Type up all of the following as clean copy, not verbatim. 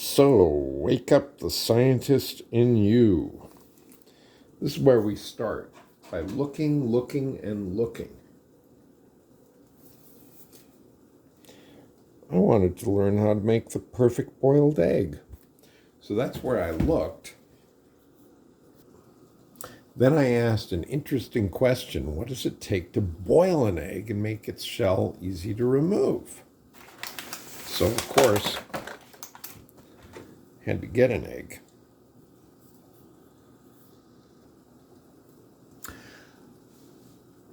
So, wake up the scientist in you. This is where we start, by looking, and looking. I wanted to learn how to make the perfect boiled egg. So that's where I looked. Then I asked an interesting question. What does it take to boil an egg and make its shell easy to remove? So, of course, I had to get an egg.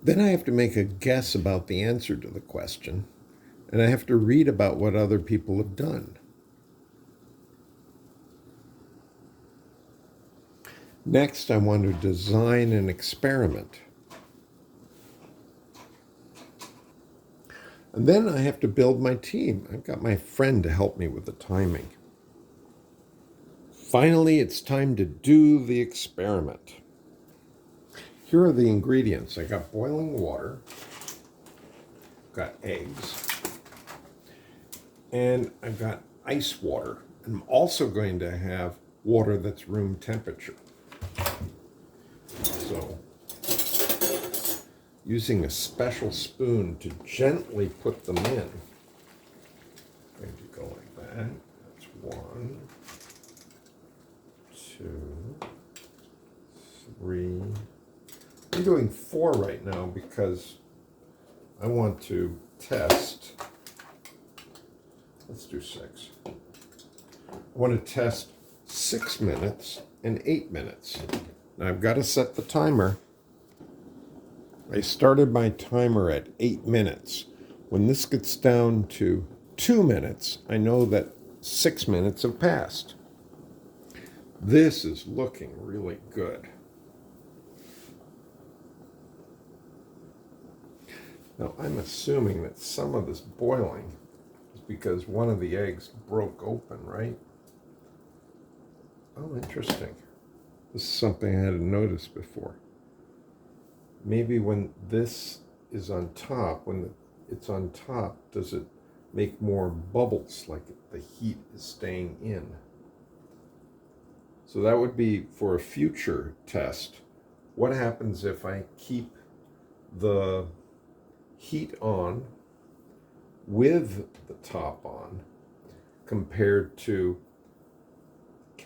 Then I have to make a guess about the answer to the question, and I have to read about what other people have done. Next, I want to design an experiment. And then I have to build my team. I've got my friend to help me with the timing. Finally, it's time to do the experiment. Here are the ingredients. I got boiling water, got eggs, and I've got ice water. I'm also going to have water that's room temperature. So, using a special spoon to gently put them in. I'm going to go like that. That's 1, 2, 3. I'm doing 4 right now because I want to test. Let's do 6. I want to test 6 minutes and 8 minutes. Now I've got to set the timer. I started my timer at 8 minutes. When this gets down to 2 minutes, I know that 6 minutes have passed. This is looking really good. Now, I'm assuming that some of this boiling is because one of the eggs broke open, right? Oh, interesting. This is something I hadn't noticed before. Maybe when this is on top, when it's on top, does it make more bubbles, like the heat is staying in? So that would be for a future test. What happens if I keep the heat on with the top on compared to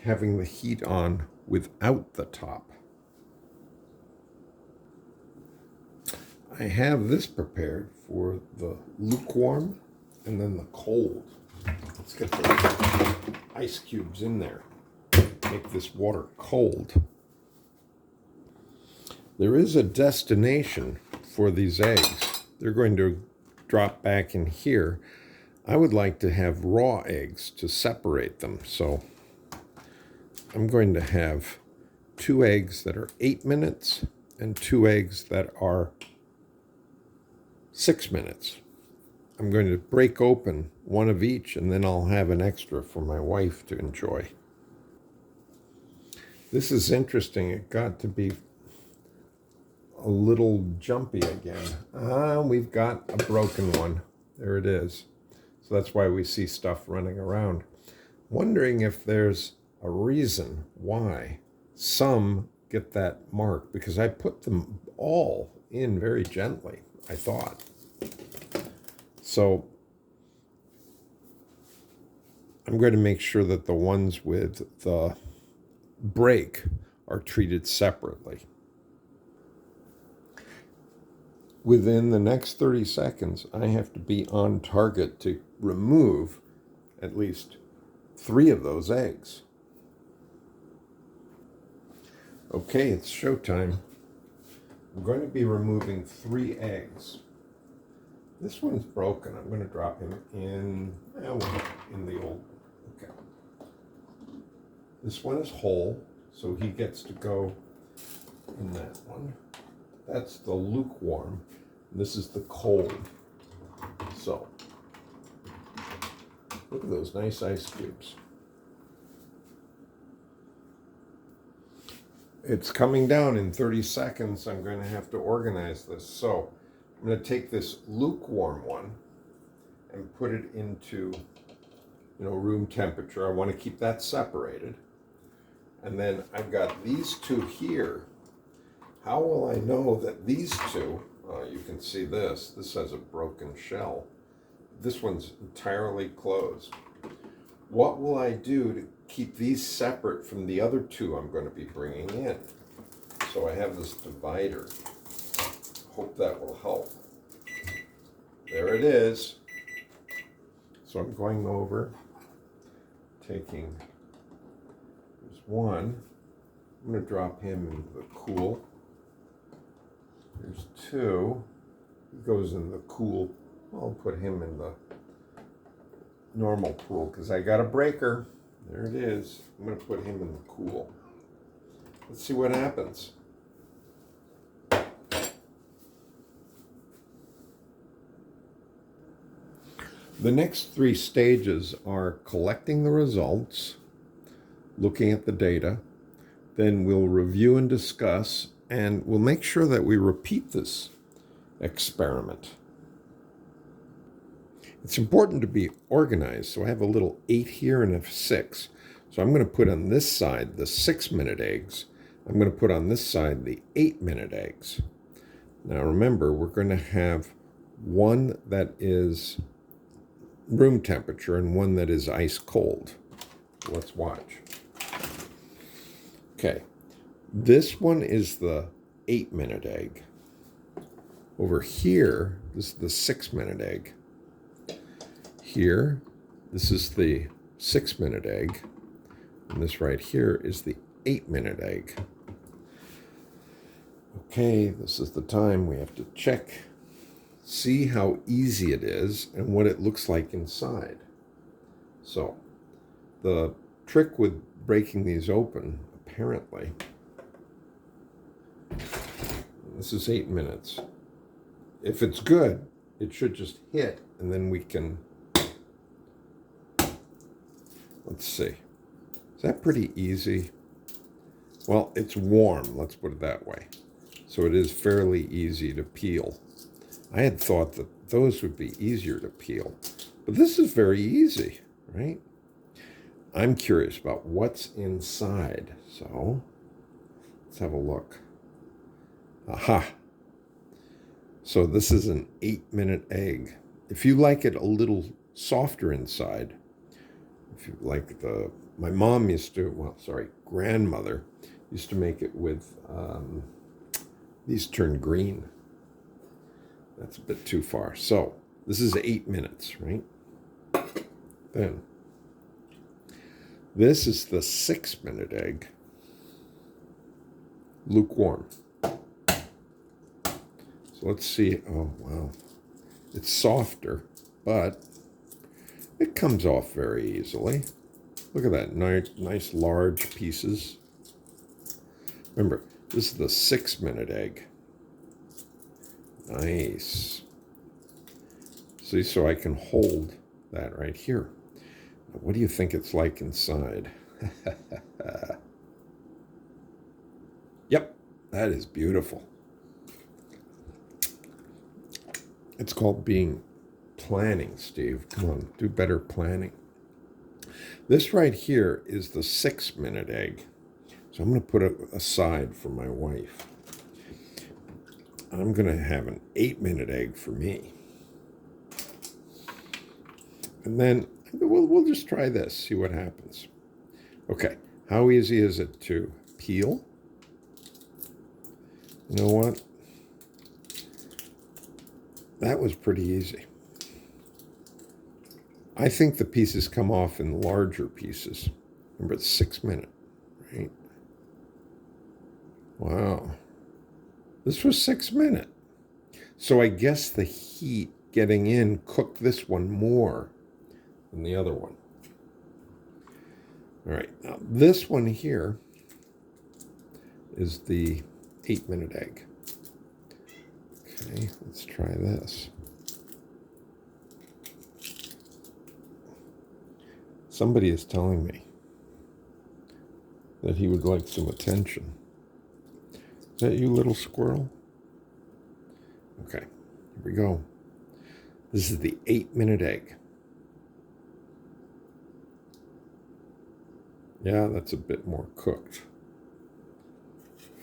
having the heat on without the top? I have this prepared for the lukewarm and then the cold. Let's get the ice cubes in there. Make this water cold. There is a destination for these eggs. They're going to drop back in here. I would like to have raw eggs to separate them. So I'm going to have 2 eggs that are 8 minutes and 2 eggs that are 6 minutes. I'm going to break open one of each, and then I'll have an extra for my wife to enjoy. This is interesting. It got to be a little jumpy again. We've got a broken one. There it is. So that's why we see stuff running around. Wondering if there's a reason why some get that mark, because I put them all in very gently, I thought. So I'm going to make sure that the ones with the break are treated separately. Within the next 30 seconds, I have to be on target to remove at least 3 of those eggs. Okay, it's showtime. I'm going to be removing 3 eggs. This one's broken. I'm going to drop him in the old. Okay. This one is whole, so he gets to go in that one. That's the lukewarm. This is the cold. So, look at those nice ice cubes. It's coming down in 30 seconds. I'm going to have to organize this. So, I'm going to take this lukewarm one and put it into, room temperature. I want to keep that separated. And then I've got these two here. How will I know that these two, you can see this has a broken shell. This one's entirely closed. What will I do to keep these separate from the other two I'm going to be bringing in? So I have this divider. Hope that will help. There it is. So I'm going over, taking, there's one. I'm going to drop him into the cool. There's two. He goes in the cool. I'll put him in the normal pool because I got a breaker. There it is. I'm going to put him in the cool. Let's see what happens. The next three stages are collecting the results, looking at the data, then we'll review and discuss, and we'll make sure that we repeat this experiment. It's important to be organized, so I have a little 8 here and a 6. So I'm going to put on this side the 6-minute eggs. I'm going to put on this side the 8-minute eggs. Now remember, we're going to have one that is room temperature and one that is ice cold. Let's watch. Okay, this one is the 8-minute egg. Over here, this is the 6-minute egg. Here, this is the 6-minute egg. And this right here is the 8-minute egg. Okay, this is the time we have to check, see how easy it is and what it looks like inside. So, the trick with breaking these open, apparently, this is 8 minutes. If it's good, it should just hit, and then we can, let's see. Is that pretty easy? Well, it's warm, let's put it that way. So it is fairly easy to peel. I had thought that those would be easier to peel, but this is very easy, right? I'm curious about what's inside, so let's have a look. Aha! So this is an 8-minute egg. If you like it a little softer inside, if you like my mom used to, grandmother used to make it with, these turn green. That's a bit too far. So this is 8 minutes, right? Then this is the 6-minute egg, lukewarm. So let's see. Oh, wow. It's softer, but it comes off very easily. Look at that. Nice large pieces. Remember, this is the 6-minute egg. Nice. See, so I can hold that right here. Now, what do you think it's like inside? Yep, that is beautiful. It's called planning, Steve. Come on, do better planning. This right here is the 6-minute egg. So I'm going to put it aside for my wife. I'm going to have an 8-minute egg for me. And then we'll just try this, see what happens. Okay, how easy is it to peel? You know what? That was pretty easy. I think the pieces come off in larger pieces. Remember, it's 6-minute, right? Wow. This was 6-minute. So I guess the heat getting in cooked this one more than the other one. All right, now this one here is the 8-minute egg. Okay, let's try this. Somebody is telling me that he would like some attention. Is that you, little squirrel? Okay, here we go. This is the 8-minute egg. Yeah, that's a bit more cooked.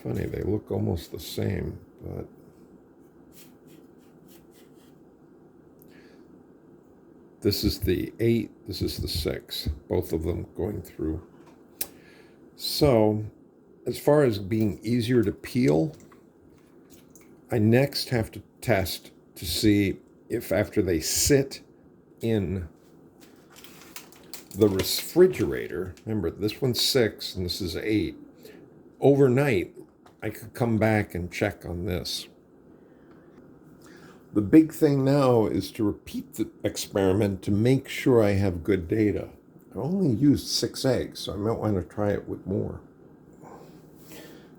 Funny, they look almost the same, but this is the 8, this is the 6, both of them going through. So, as far as being easier to peel, I next have to test to see if after they sit in the refrigerator, remember this one's 6 and this is 8, overnight I could come back and check on this. The big thing now is to repeat the experiment to make sure I have good data. I only used 6 eggs, so I might want to try it with more.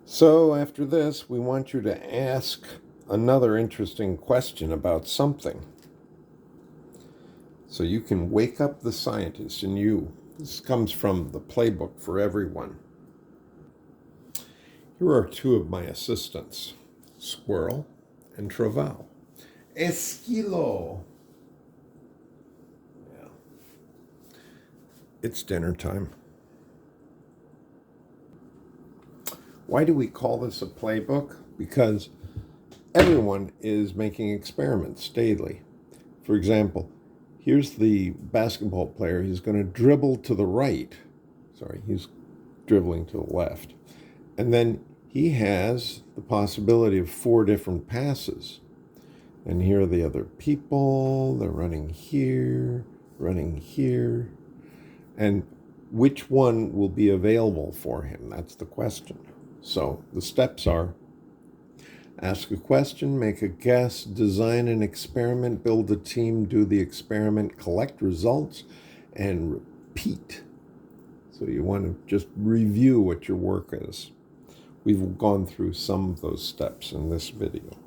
So after this, we want you to ask another interesting question about something. So you can wake up the scientist in you. This comes from the playbook for everyone. Here are 2 of my assistants, Squirrel and Travail. Esquilo. Yeah. It's dinner time. Why do we call this a playbook? Because everyone is making experiments daily. For example, here's the basketball player. He's going to dribble to the right. Sorry, he's dribbling to the left. And then he has the possibility of 4 different passes. And here are the other people. They're running here, running here. And which one will be available for him? That's the question. So the steps are: ask a question, make a guess, design an experiment, build a team, do the experiment, collect results, and repeat. So you want to just review what your work is. We've gone through some of those steps in this video.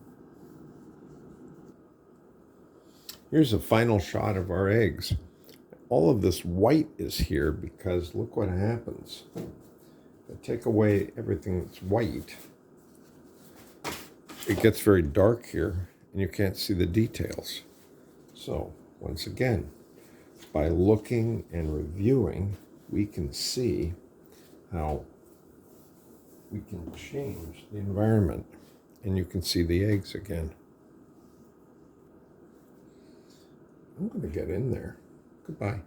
Here's a final shot of our eggs. All of this white is here because look what happens. I take away everything that's white. It gets very dark here and you can't see the details. So once again, by looking and reviewing, we can see how we can change the environment, and you can see the eggs again. I'm going to get in there. Goodbye.